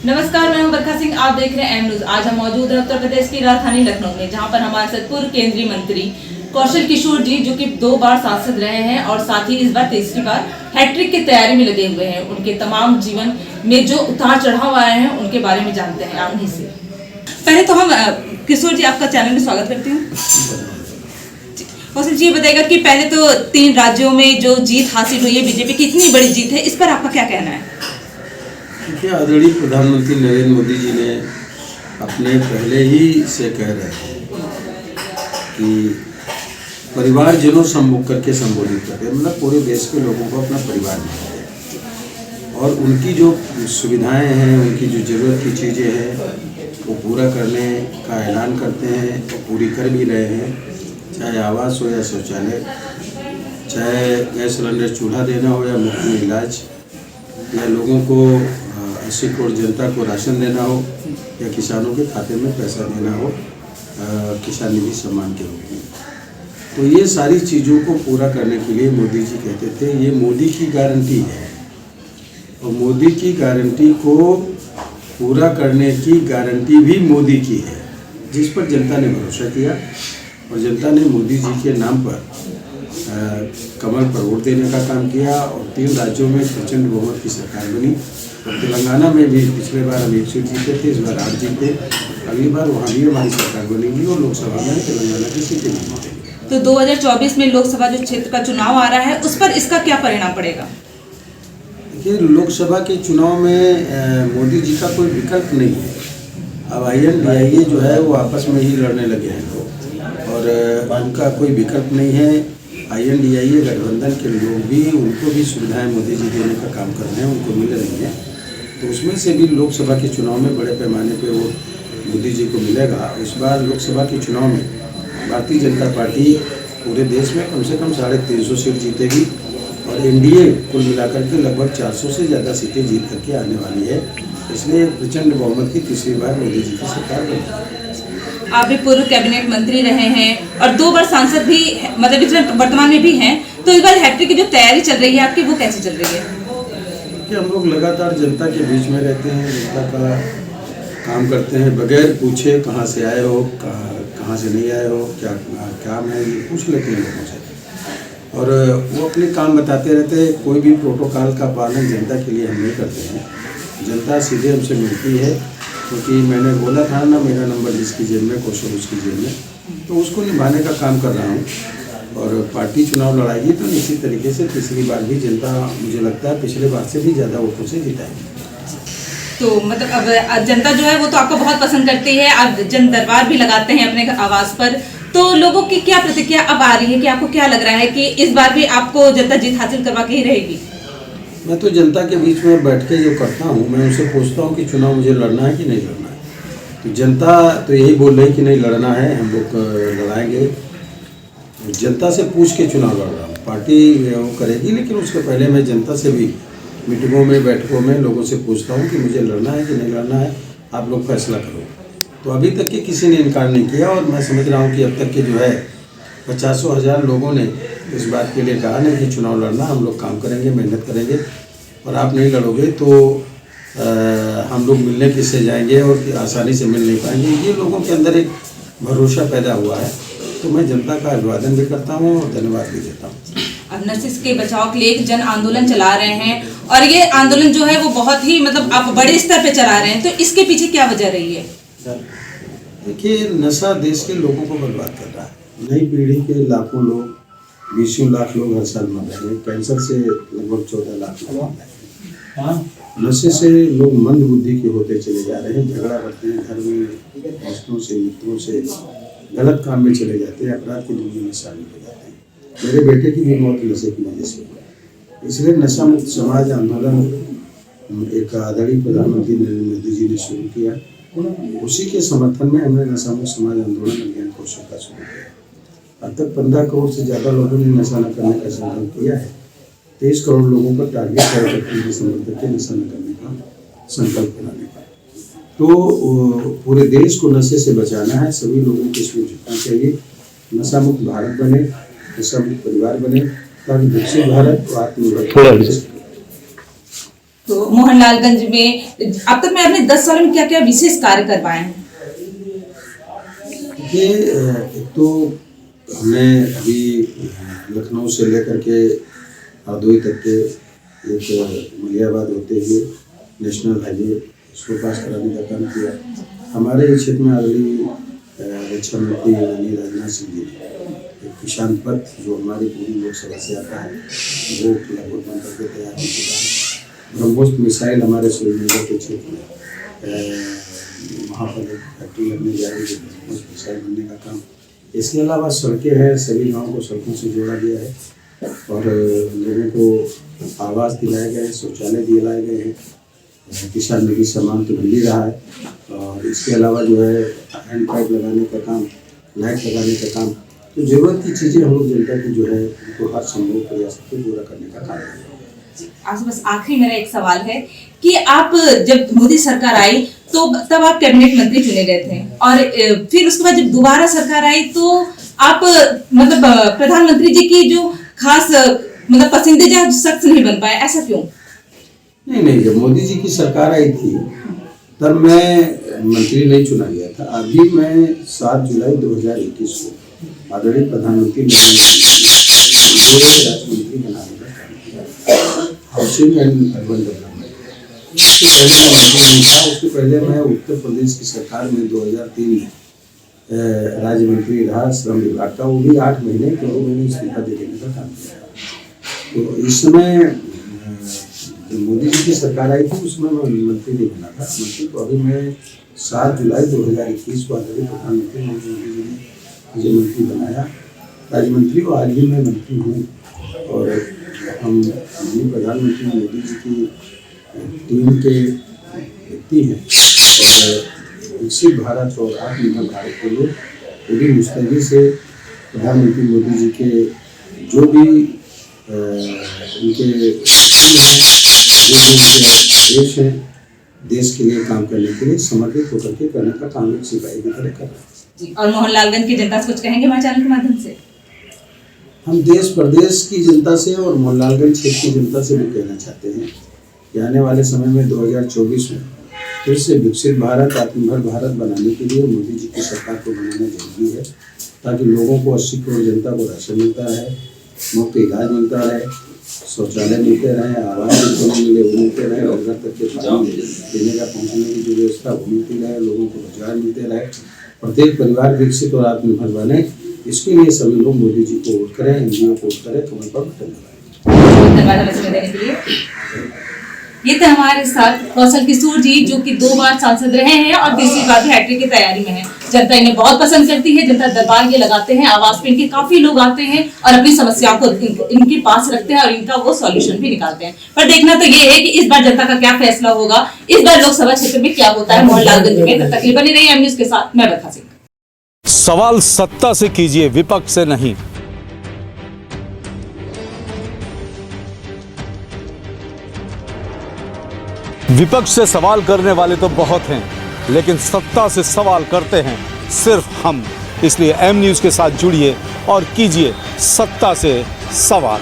नमस्कार, मैं हूं बरखा सिंह। आप देख रहे हैं एम न्यूज। आज हम मौजूद हैं उत्तर प्रदेश की राजधानी लखनऊ में, जहां पर हमारे साथ पूर्व केंद्रीय मंत्री कौशल किशोर जी, जो कि 2 बार सांसद रहे हैं और साथ ही इस बार तीसरी बार हैट्रिक की तैयारी में लगे हुए हैं। उनके तमाम जीवन में जो उतार चढ़ाव आए हैं उनके बारे में जानते हैं आप ही से। पहले तो हम किशोर जी आपका चैनल में स्वागत करती हूँ। कौशल जी, ये बताएगा कि पहले तो 3 राज्यों में जो जीत हासिल हुई है बीजेपी की, इतनी बड़ी जीत है, इस पर आपका क्या कहना है? देखिए, आदरणीय प्रधानमंत्री नरेंद्र मोदी जी ने अपने पहले ही से कह रहे हैं कि परिवारजनों सम्मुख करके संबोधित करते हैं, मतलब पूरे देश के लोगों को अपना परिवार मानते हैं और उनकी जो सुविधाएं हैं, उनकी जो ज़रूरत की चीज़ें हैं वो पूरा करने का ऐलान करते हैं और पूरी कर भी रहे हैं। चाहे आवास हो या शौचालय, चाहे गैस सिलेंडर चूल्हा देना हो या मुफ्त में इलाज, या लोगों को 80 करोड़ जनता को राशन देना हो या किसानों के खाते में पैसा देना हो किसान निधि सम्मान के रूप में। तो ये सारी चीज़ों को पूरा करने के लिए मोदी जी कहते थे ये मोदी की गारंटी है, और मोदी की गारंटी को पूरा करने की गारंटी भी मोदी की है, जिस पर जनता ने भरोसा किया और जनता ने मोदी जी के नाम पर कमल पर वोट देने का काम किया और 3 राज्यों में प्रचंड बहुमत की सरकार बनी। और तेलंगाना में भी पिछले बार हम 1 सीट जीते थे, इस बार 8 जीते। अगली बार वहाँ भी हमारी सरकार बनेगी और लोकसभा में तेलंगाना की सीटें भी जीतेंगी। तो 2024 में लोकसभा जो क्षेत्र का चुनाव आ रहा है, उस पर इसका क्या परिणाम पड़ेगा? देखिए, लोकसभा के चुनाव में मोदी जी का कोई विकल्प नहीं है। अब INDIA जो है वो आपस में ही लड़ने लगे हैं लोग, और उनका कोई विकल्प नहीं है। INDIA गठबंधन के लोग भी, उनको भी सुविधाएं मोदी जी देने का काम कर रहे हैं, उनको मिल रही हैं। तो उसमें से भी लोकसभा के चुनाव में बड़े पैमाने पे वो मोदी जी को मिलेगा। इस बार लोकसभा के चुनाव में भारतीय जनता पार्टी पूरे देश में कम से कम 350 सीट जीतेगी और NDA कुल मिलाकर के लगभग 400 से ज़्यादा सीटें जीत करके आने वाली है। इसलिए प्रचंड बहुमत की तीसरी बार मोदी जी की सरकार बनेगी। आप भी पूर्व कैबिनेट मंत्री रहे हैं और 2 बार सांसद भी, मतलब इसमें वर्तमान में भी हैं, तो इस बार हैट्रिक की जो तैयारी चल रही है आपकी, वो कैसे चल रही है? कि हम लोग लगातार जनता के बीच में रहते हैं, जनता का काम करते हैं, बगैर पूछे कहाँ से आए हो, कहाँ से नहीं आए हो, क्या काम है, ये पूछ लेते हैं लोगों से और वो अपने काम बताते रहते हैं। कोई भी प्रोटोकॉल का पालन जनता के लिए हम नहीं करते हैं। जनता सीधे हमसे मिलती है, क्योंकि मैंने बोला था ना, मेरा नंबर जिसकी जेब में कौशल उसकी जेब में, तो उसको निभाने का काम कर रहा हूँ। और पार्टी चुनाव लड़ाएगी तो निश्चित तरीके से तीसरी बार भी जनता, मुझे लगता है पिछले बार से भी ज़्यादा वोटों से जिताएगी। तो मतलब अब जनता जो है वो तो आपको बहुत पसंद करती है, आप जन दरबार भी लगाते हैं अपने आवास पर, तो लोगों की क्या प्रतिक्रिया अब आ रही है कि आपको क्या लग रहा है कि इस बार भी आपको जनता जीत हासिल करवा के ही रहेगी? मैं तो जनता के बीच में बैठ के जो करता हूँ, मैं उनसे पूछता हूँ कि चुनाव मुझे लड़ना है कि नहीं लड़ना है। तो जनता तो यही बोल रही कि नहीं लड़ना है, हम लोग लड़ाएंगे। जनता से पूछ के चुनाव लड़ रहा हूँ। पार्टी वो करेगी, लेकिन उसके पहले मैं जनता से भी मीटिंगों में, बैठकों में लोगों से पूछता हूँ कि मुझे लड़ना है कि नहीं लड़ना है, आप लोग फैसला करो। तो अभी तक के किसी ने इनकार नहीं किया और मैं समझ रहा हूँ कि अब तक के जो है 50,000 लोगों ने इस बात के लिए कहा नहीं कि चुनाव लड़ना, हम लोग काम करेंगे, मेहनत करेंगे, और आप नहीं लड़ोगे तो हम लोग मिलने किससे जाएंगे और आसानी से मिल नहीं पाएंगे। ये लोगों के अंदर एक भरोसा पैदा हुआ है, तो मैं जनता का अभिवादन भी करता हूँ और धन्यवाद भी देता हूँ। अब नशे के बचाव के लिए एक जन आंदोलन चला रहे हैं और ये आंदोलन जो है वो बहुत ही, मतलब आप बड़े स्तर पे चला रहे हैं, तो इसके पीछे क्या वजह रही है? देखिए, नशा देश के लोगों को बर्बाद कर रहा है। नई पीढ़ी के लाखों लोग, 20 लाख लोग हर साल मर रहे हैं। कैंसर से लगभग 14 लाख लोग मर रहे हैं। नशे से लोग मंद बुद्धि के होते चले जा रहे हैं, झगड़ा करते हैं घर में, दोस्तों से, मित्रों से, गलत काम में चले जाते हैं, अपराध की दुनिया में शामिल हो जाते हैं। मेरे बेटे की भी मौत नशे की वजह से हुई। इसलिए नशा मुक्त समाज आंदोलन एक आदरणीय प्रधानमंत्री नरेंद्र मोदी जी ने शुरू किया। उसी के समर्थन में हमने नशा मुक्त समाज आंदोलन अभियान कौशल का शुरू किया। अब तक 15 करोड़ से ज़्यादा लोगों ने नशा न करने का संकल्प किया है। 23 करोड़ लोगों का टारगेट है 31 दिसंबर तक के नशा न करने का संकल्प बनाने का। तो पूरे देश को नशे से बचाना है, सभी लोगों को इसमें जुटना चाहिए। नशा मुक्त भारत बने, नशा मुक्त परिवार बने, तभी विकसित भारत और आत्मनिर्भर। तो मोहनलालगंज में अब तक मैं अपने 10 सालों में क्या क्या विशेष कार्य करवाए हैं? ये एक तो हमने अभी लखनऊ से लेकर के हरदोई तक के एक मलियाबाद होते हुए नेशनल हाईवे उसको पास कराने का काम किया। हमारे क्षेत्र में ऑलरेडी रक्षा मंत्री माननीय राजनाथ सिंह जी ने एक किसान पथ जो हमारी पूरी लोकसभा से आता है वो लगभग बन करके तैयार हो चुका है। ब्रह्मोस मिसाइल हमारे सूर्यनगर के क्षेत्र में वहाँ पर एक फैक्ट्री लगने जा रही है, ब्रह्मोस मिसाइल बनने का काम। इसके अलावा सड़कें हैं, सभी गाँव को सड़कों से जोड़ा गया है और लोगों को आवास दिलाए गए हैं, शौचालय दिलाए गए हैं। किसान निधि सम्मान तो मिल ही रहा है और इसके अलावा जो है हैंड पाइप लगाने का काम, लाइट लगाने का काम, तो ज़रूरत की चीज़ें हम लोग जनता की जो है उनको हर संभव प्रयास से पूरा करने का काम करें। आज बस आखिरी मेरा एक सवाल है कि आप जब मोदी सरकार आई तो तब आप कैबिनेट मंत्री चुने गए थे और फिर उसके बाद जब दोबारा सरकार आई तो आप मतलब प्रधानमंत्री जी की जो खास मतलब पसंदीदा शख्स नहीं बन पाए, ऐसा क्यों? नहीं, जब मोदी जी की सरकार आई थी तब मैं मंत्री नहीं चुना गया था। अभी मैं 7 जुलाई 2021 को आदरणीय प्रधानमंत्री नरेंद्र मोदी जी को राज्य मंत्री बनाने का काम किया, हाउसिंग एंड अर्बन डेवलपमेंट। उससे पहले मैं मंत्री नहीं था। उससे पहले मैं उत्तर प्रदेश की सरकार में 2003 में राज्य मंत्री रहा श्रम विभाग का, वो भी 8 महीने के 2 महीने इस्तीफा दे देने का काम किया। तो इस समय मोदी जी की सरकार आई थी उसमें मैं मंत्री नहीं बना था। मंत्री तो अभी मैं 7 जुलाई 2021 को आदरणीय प्रधानमंत्री मोदी जी ने मुझे मंत्री बनाया, राज्य मंत्री, और आज भी मैं मंत्री हूँ। और हम प्रधानमंत्री मोदी जी की टीम के व्यक्ति हैं और विकसित भारत और आत्मनिर्भर भारत के लिए पूरी मुस्तैदी से प्रधानमंत्री मोदी जी के जो भी उनके देश हैं, देश के लिए काम करने के लिए समर्पित होकर के करने का काम एक सिपाही की तरह कर रहे हैं। और मोहनलालगंज की जनता से कुछ कहेंगे हमारे चैनल के माध्यम से? हम देश प्रदेश की जनता से और मोहनलालगंज क्षेत्र की जनता से भी कहना चाहते हैं कि आने वाले समय में 2024 में फिर से विकसित भारत, आत्मनिर्भर भारत बनाने के लिए मोदी जी की सरकार को बनाना जरूरी है, ताकि लोगों को 80 करोड़ जनता को राशन मिलता रहे, मुफ्त इलाज मिलता रहे, शौचालय मिलते रहे, आवास मिले वो मिलते रहे, और घर तक के पानी देने का पहुँचने की जो व्यवस्था वो मिलती रहे, लोगों को रोजगार मिलते रहे, प्रत्येक परिवार विकसित और आत्मनिर्भर बने। इसके लिए सभी लोग मोदी जी को वोट करें, एनडीए को वोट करें। कमल पर बटन दबाएं। धन्यवाद हमें समय देने के लिए। ये थे हमारे साथ कौशल किशोर जी जो कि 2 बार सांसद रहे हैं और तीसरी बार भी हैट्रिक की तैयारी में है। जनता इन्हें बहुत पसंद करती है, जनता दरबार ये लगाते हैं, आवास पे इनके काफी लोग आते हैं और अपनी समस्याओं को इनके पास रखते हैं और इनका वो सॉल्यूशन भी निकालते हैं। पर देखना तो ये है कि इस बार जनता का क्या फैसला होगा, इस बार लोकसभा क्षेत्र में क्या होता है मोहनलालगंज में। तब तक के लिए बने रहिए एम न्यूज़ के साथ, मैं बरखा सिंह। सवाल सत्ता से कीजिए, विपक्ष से नहीं। विपक्ष से सवाल करने वाले तो बहुत हैं, लेकिन सत्ता से सवाल करते हैं सिर्फ हम। इसलिए एम न्यूज़ के साथ जुड़िए और कीजिए सत्ता से सवाल।